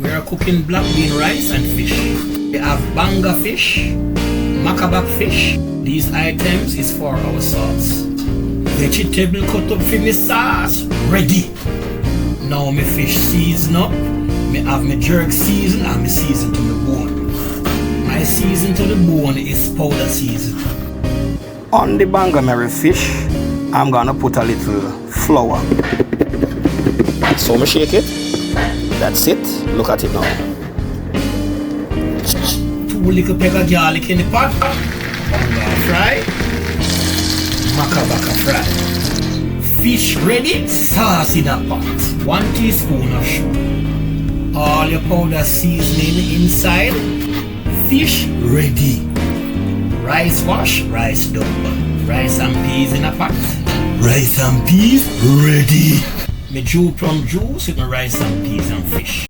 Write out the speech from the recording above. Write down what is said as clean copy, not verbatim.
We are cooking black bean rice and fish. We have banga fish, macabak fish. These items is for our sauce. Vegetable cut up for me sauce, ready. Now my fish season up. Me have my jerk season and me season to the bone. My season to the bone is powder season. On the banga mary fish, I'm gonna put a little flour. So me shake it. That's it. Look at it now. 2 little peg of garlic in the pot. Banga fry. Macabaka fry. Fish ready. Sauce in a pot. 1 teaspoon of sugar. All your powder seasoning inside. Fish ready. Rice wash, rice done. Rice and peas in a pot. Rice and peas ready. Me juice from juice with my rice and peas and fish.